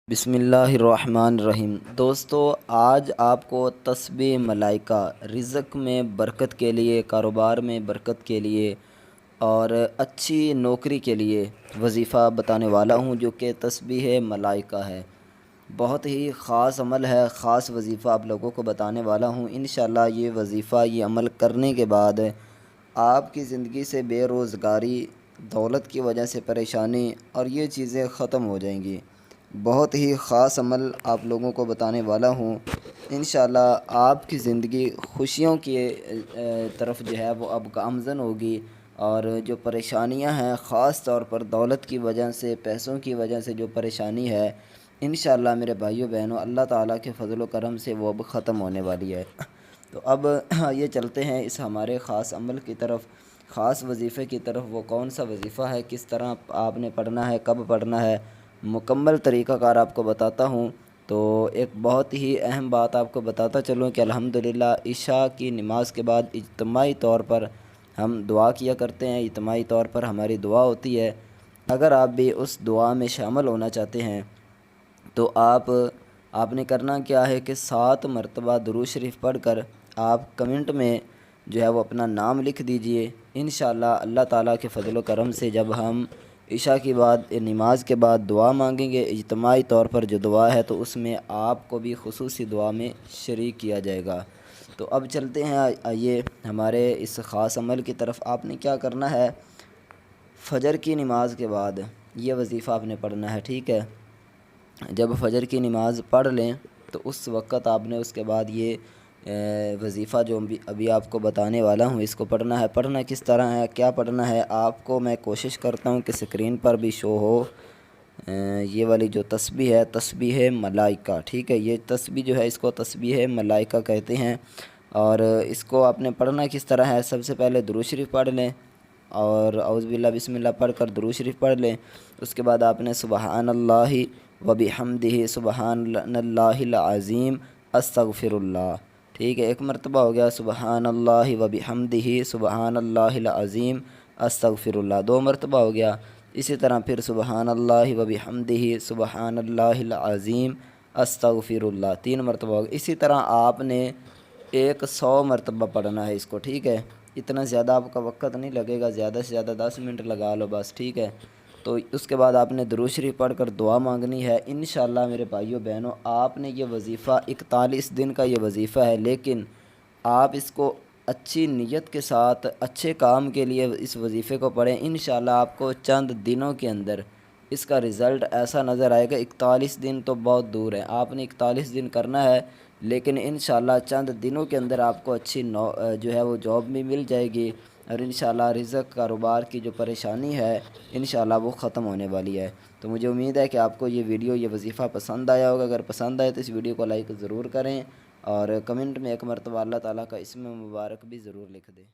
بسم اللہ الرحمن الرحیم۔ دوستو، آج آپ کو تسبیح ملائکہ رزق میں برکت کے لیے، کاروبار میں برکت کے لیے اور اچھی نوکری کے لیے وظیفہ بتانے والا ہوں، جو کہ تسبیح ملائکہ ہے۔ بہت ہی خاص عمل ہے، خاص وظیفہ آپ لوگوں کو بتانے والا ہوں۔ انشاءاللہ یہ وظیفہ، یہ عمل کرنے کے بعد آپ کی زندگی سے بے روزگاری، دولت کی وجہ سے پریشانی اور یہ چیزیں ختم ہو جائیں گی۔ بہت ہی خاص عمل آپ لوگوں کو بتانے والا ہوں۔ انشاءاللہ آپ کی زندگی خوشیوں کی طرف جو ہے وہ اب گامزن ہوگی، اور جو پریشانیاں ہیں خاص طور پر دولت کی وجہ سے، پیسوں کی وجہ سے جو پریشانی ہے، انشاءاللہ میرے بھائیو بہنوں، اللہ تعالیٰ کے فضل و کرم سے وہ اب ختم ہونے والی ہے۔ تو اب یہ چلتے ہیں اس ہمارے خاص عمل کی طرف، خاص وظیفے کی طرف۔ وہ کون سا وظیفہ ہے، کس طرح آپ نے پڑھنا ہے، کب پڑھنا ہے، مکمل طریقہ کار آپ کو بتاتا ہوں۔ تو ایک بہت ہی اہم بات آپ کو بتاتا چلوں کہ الحمدللہ عشاء کی نماز کے بعد اجتماعی طور پر ہم دعا کیا کرتے ہیں، اجتماعی طور پر ہماری دعا ہوتی ہے۔ اگر آپ بھی اس دعا میں شامل ہونا چاہتے ہیں تو آپ نے کرنا کیا ہے کہ 7 مرتبہ درود شریف پڑھ کر آپ کمنٹ میں جو ہے وہ اپنا نام لکھ دیجئے۔ انشاءاللہ اللہ تعالیٰ کے فضل و کرم سے جب ہم عشاء کی بعد، نماز کے بعد دعا مانگیں گے اجتماعی طور پر جو دعا ہے، تو اس میں آپ کو بھی خصوصی دعا میں شریک کیا جائے گا۔ تو اب چلتے ہیں آئیے ہمارے اس خاص عمل کی طرف۔ آپ نے کیا کرنا ہے، فجر کی نماز کے بعد یہ وظیفہ آپ نے پڑھنا ہے، ٹھیک ہے؟ جب فجر کی نماز پڑھ لیں تو اس وقت آپ نے اس کے بعد یہ وظیفہ جو ابھی آپ کو بتانے والا ہوں، اس کو پڑھنا ہے۔ پڑھنا کس طرح ہے، کیا پڑھنا ہے، آپ کو میں کوشش کرتا ہوں کہ اسکرین پر بھی شو ہو۔ یہ والی جو تسبیح ہے، تسبیح ملائکہ، ٹھیک ہے؟ یہ تسبیح جو ہے اس کو تسبیح ملائکہ کہتے ہیں۔ اور اس کو آپ نے پڑھنا کس طرح ہے، سب سے پہلے درود شریف پڑھ لیں، اور اعوذ باللہ بسم اللہ پڑھ کر درود شریف پڑھ لیں۔ اس کے بعد آپ نے سبحان اللہ وبحمدہ، سبحان اللہ العظیم، استغفر اللہ، ٹھیک ہے؟ ایک مرتبہ ہو گیا سبحان اللہ وبحمدہ، سبحان اللہ العظیم، استغفر اللہ۔ 2 مرتبہ ہو گیا۔ اسی طرح پھر سبحان اللہ وبحمدہ، سبحان اللہ العظیم، استغفر اللہ، 3 مرتبہ ہو گیا۔ اسی طرح آپ نے 100 مرتبہ پڑھنا ہے اس کو، ٹھیک ہے؟ اتنا زیادہ آپ کا وقت نہیں لگے گا، زیادہ سے زیادہ 10 منٹ لگا لو بس، ٹھیک ہے؟ تو اس کے بعد آپ نے درود شریف پڑھ کر دعا مانگنی ہے۔ انشاءاللہ میرے بھائیو بہنوں، آپ نے یہ وظیفہ 41 دن کا یہ وظیفہ ہے، لیکن آپ اس کو اچھی نیت کے ساتھ، اچھے کام کے لیے اس وظیفے کو پڑھیں۔ انشاءاللہ آپ کو چند دنوں کے اندر اس کا رزلٹ ایسا نظر آئے گا۔ 41 دن تو بہت دور ہے، آپ نے 41 دن کرنا ہے، لیکن انشاءاللہ چند دنوں کے اندر آپ کو اچھی جو ہے وہ جاب بھی مل جائے گی، اور انشاءاللہ رزق، کاروبار کی جو پریشانی ہے انشاءاللہ وہ ختم ہونے والی ہے۔ تو مجھے امید ہے کہ آپ کو یہ ویڈیو، یہ وظیفہ پسند آیا ہوگا۔ اگر پسند آئے تو اس ویڈیو کو لائک ضرور کریں، اور کمنٹ میں ایک مرتبہ اللہ تعالیٰ کا اسم مبارک بھی ضرور لکھ دیں۔